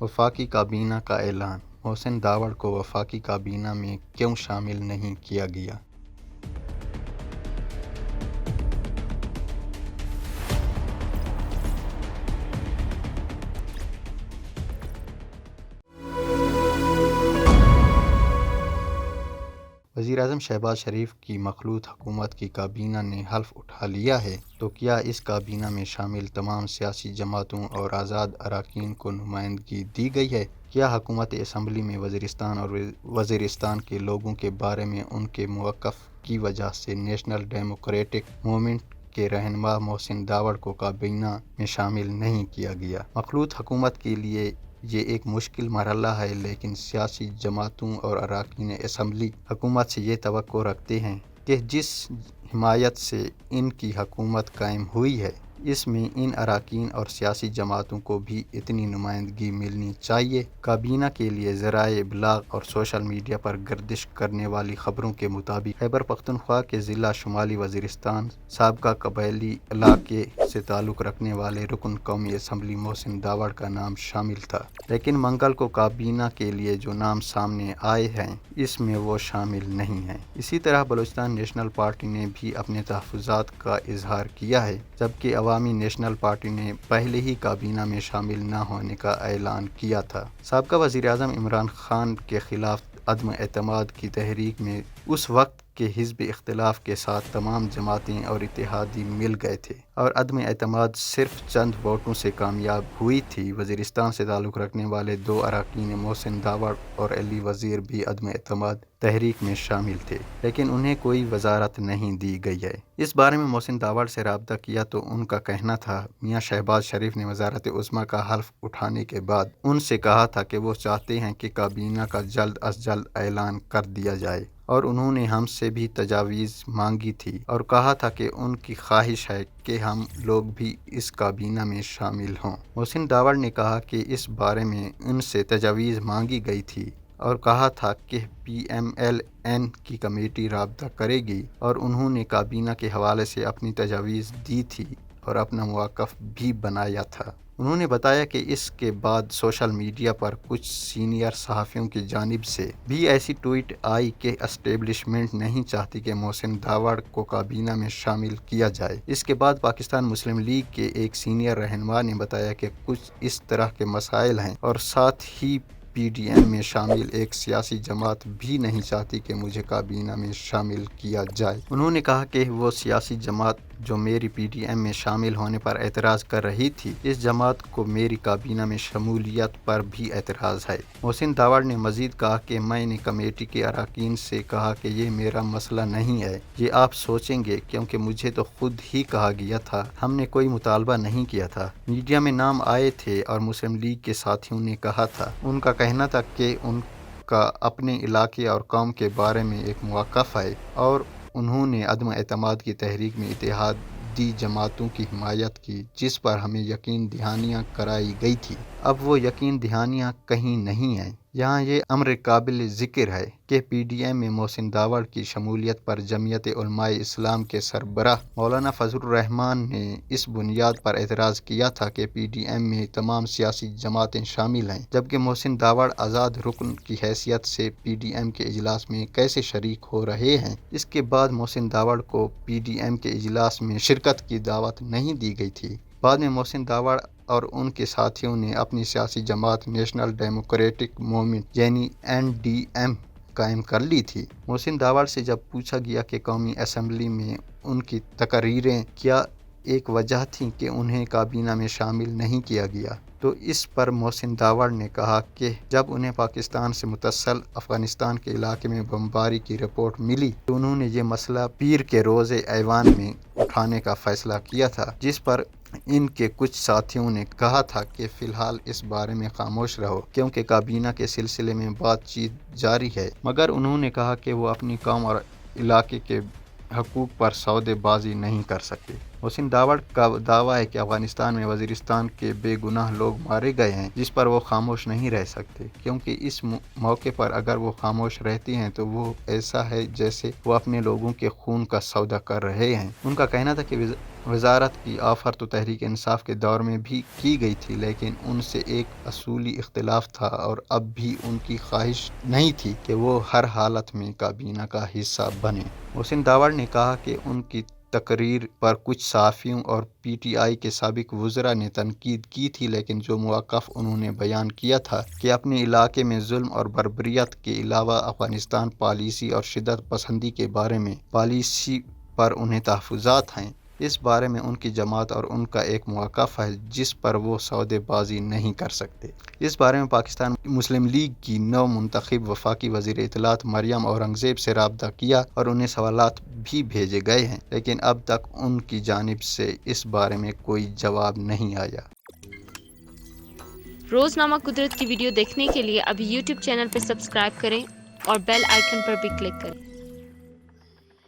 وفاقی کابینہ کا اعلان، محسن داوڑ کو وفاقی کابینہ میں کیوں شامل نہیں کیا گیا؟ وزیراعظم شہباز شریف کی مخلوط حکومت کی کابینہ نے حلف اٹھا لیا ہے، تو کیا اس کابینہ میں شامل تمام سیاسی جماعتوں اور آزاد اراکین کو نمائندگی دی گئی ہے؟ کیا حکومت اسمبلی میں وزیرستان اور وزیرستان کے لوگوں کے بارے میں ان کے موقف کی وجہ سے نیشنل ڈیموکریٹک موومنٹ کے رہنما محسن داوڑ کو کابینہ میں شامل نہیں کیا گیا؟ مخلوط حکومت کے لیے یہ ایک مشکل مرحلہ ہے، لیکن سیاسی جماعتوں اور اراکین اسمبلی حکومت سے یہ توقع رکھتے ہیں کہ جس حمایت سے ان کی حکومت قائم ہوئی ہے، اس میں ان اراکین اور سیاسی جماعتوں کو بھی اتنی نمائندگی ملنی چاہیے۔ کابینہ کے لیے ذرائع ابلاغ اور سوشل میڈیا پر گردش کرنے والی خبروں کے مطابق خیبر پختونخوا کے ضلع شمالی وزیرستان سابقہ قبائلی علاقے سے تعلق رکھنے والے رکن قومی اسمبلی محسن داوڑ کا نام شامل تھا، لیکن منگل کو کابینہ کے لیے جو نام سامنے آئے ہیں اس میں وہ شامل نہیں ہیں۔ اسی طرح بلوچستان نیشنل پارٹی نے بھی اپنے تحفظات کا اظہار کیا ہے، جبکہ عوامی نیشنل پارٹی نے پہلے ہی کابینہ میں شامل نہ ہونے کا اعلان کیا تھا۔ سابقہ وزیر اعظم عمران خان کے خلاف عدم اعتماد کی تحریک میں اس وقت کے حزب اختلاف کے ساتھ تمام جماعتیں اور اتحادی مل گئے تھے اور عدم اعتماد صرف چند ووٹوں سے کامیاب ہوئی تھی۔ وزیرستان سے تعلق رکھنے والے دو اراکین محسن داوڑ اور علی وزیر بھی عدم اعتماد تحریک میں شامل تھے، لیکن انہیں کوئی وزارت نہیں دی گئی ہے۔ اس بارے میں محسن داوڑ سے رابطہ کیا تو ان کا کہنا تھا، میاں شہباز شریف نے وزارت عظمیٰ کا حلف اٹھانے کے بعد ان سے کہا تھا کہ وہ چاہتے ہیں کہ کابینہ کا جلد از جلد اعلان کر دیا جائے، اور انہوں نے ہم سے بھی تجاویز مانگی تھی اور کہا تھا کہ ان کی خواہش ہے کہ ہم لوگ بھی اس کابینہ میں شامل ہوں۔ محسن داوڑ نے کہا کہ اس بارے میں ان سے تجاویز مانگی گئی تھی اور کہا تھا کہ پی ایم ایل این کی کمیٹی رابطہ کرے گی، اور انہوں نے کابینہ کے حوالے سے اپنی تجاویز دی تھی اور اپنا موقف بھی بنایا تھا۔ انہوں نے بتایا کہ اس کے بعد سوشل میڈیا پر کچھ سینئر صحافیوں کی جانب سے بھی ایسی ٹویٹ آئی کہ اسٹیبلشمنٹ نہیں چاہتی کہ محسن داوڑ کو کابینہ میں شامل کیا جائے۔ اس کے بعد پاکستان مسلم لیگ کے ایک سینئر رہنما نے بتایا کہ کچھ اس طرح کے مسائل ہیں، اور ساتھ ہی پی ڈی ایم میں شامل ایک سیاسی جماعت بھی نہیں چاہتی کہ مجھے کابینہ میں شامل کیا جائے۔ انہوں نے کہا کہ وہ سیاسی جماعت جو میری پی ڈی ایم میں شامل ہونے پر اعتراض کر رہی تھی، اس جماعت کو میری کابینہ میں شمولیت پر بھی اعتراض ہے۔ محسن داوڑ نے مزید کہا کہ میں نے کمیٹی کے اراکین سے کہا کہ یہ میرا مسئلہ نہیں ہے، یہ آپ سوچیں گے، کیونکہ مجھے تو خود ہی کہا گیا تھا، ہم نے کوئی مطالبہ نہیں کیا تھا۔ میڈیا میں نام آئے تھے اور مسلم لیگ کے ساتھیوں نے کہا تھا۔ ان کا کہنا تھا کہ ان کا اپنے علاقے اور قوم کے بارے میں ایک موقف ہے، اور انہوں نے عدم اعتماد کی تحریک میں اتحادی جماعتوں کی حمایت کی، جس پر ہمیں یقین دہانیاں کرائی گئی تھی۔ اب وہ یقین دہانیاں کہیں نہیں ہیں۔ یہاں یہ امر قابل ذکر ہے کہ پی ڈی ایم میں محسن داوڑ کی شمولیت پر جمعیت علماء اسلام کے سربراہ مولانا فضل الرحمان نے اس بنیاد پر اعتراض کیا تھا کہ پی ڈی ایم میں تمام سیاسی جماعتیں شامل ہیں، جبکہ محسن داوڑ آزاد رکن کی حیثیت سے پی ڈی ایم کے اجلاس میں کیسے شریک ہو رہے ہیں۔ اس کے بعد محسن داوڑ کو پی ڈی ایم کے اجلاس میں شرکت کی دعوت نہیں دی گئی تھی۔ بعد میں محسن داوڑ اور ان کے ساتھیوں نے اپنی سیاسی جماعت نیشنل ڈیموکریٹک موومنٹ یعنی این ڈی ایم قائم کر لی تھی۔ محسن داوڑ سے جب پوچھا گیا کہ قومی اسمبلی میں ان کی تقریریں کیا ایک وجہ تھی کہ انہیں کابینہ میں شامل نہیں کیا گیا، تو اس پر محسن داوڑ نے کہا کہ جب انہیں پاکستان سے متصل افغانستان کے علاقے میں بمباری کی رپورٹ ملی تو انہوں نے یہ مسئلہ پیر کے روز ایوان میں اٹھانے کا فیصلہ کیا تھا، جس پر ان کے کچھ ساتھیوں نے کہا تھا کہ فی الحال اس بارے میں خاموش رہو، کیونکہ کابینہ کے سلسلے میں بات چیت جاری ہے، مگر انہوں نے کہا کہ وہ اپنی قوم اور علاقے کے حقوق پر سودے بازی نہیں کر سکتے۔ محسن داوڑ کا دعویٰ ہے کہ افغانستان میں وزیرستان کے بے گناہ لوگ مارے گئے ہیں، جس پر وہ خاموش نہیں رہ سکتے، کیونکہ اس موقع پر اگر وہ خاموش رہتے ہیں تو وہ ایسا ہے جیسے وہ اپنے لوگوں کے خون کا سودا کر رہے ہیں۔ ان کا کہنا تھا کہ وزارت کی آفر تو تحریک انصاف کے دور میں بھی کی گئی تھی، لیکن ان سے ایک اصولی اختلاف تھا اور اب بھی ان کی خواہش نہیں تھی کہ وہ ہر حالت میں کابینہ کا حصہ بنے۔ محسن داوڑ نے کہا کہ ان کی تقریر پر کچھ صحافیوں اور پی ٹی آئی کے سابق وزراء نے تنقید کی تھی، لیکن جو موقف انہوں نے بیان کیا تھا کہ اپنے علاقے میں ظلم اور بربریت کے علاوہ افغانستان پالیسی اور شدت پسندی کے بارے میں پالیسی پر انہیں تحفظات ہیں، اس بارے میں ان کی جماعت اور ان کا ایک موقف ہے جس پر وہ سودے بازی نہیں کر سکتے۔ اس بارے میں پاکستان مسلم لیگ کی نو منتخب وفاقی وزیر اطلاعات مریم اورنگزیب سے رابطہ کیا اور انہیں سوالات بھی بھیجے گئے ہیں، لیکن اب تک ان کی جانب سے اس بارے میں کوئی جواب نہیں آیا۔ روزنامہ قدرت کی ویڈیو دیکھنے کے لیے ابھی یوٹیوب چینل پر سبسکرائب کریں اور بیل آئیکن پر بھی کلک کریں۔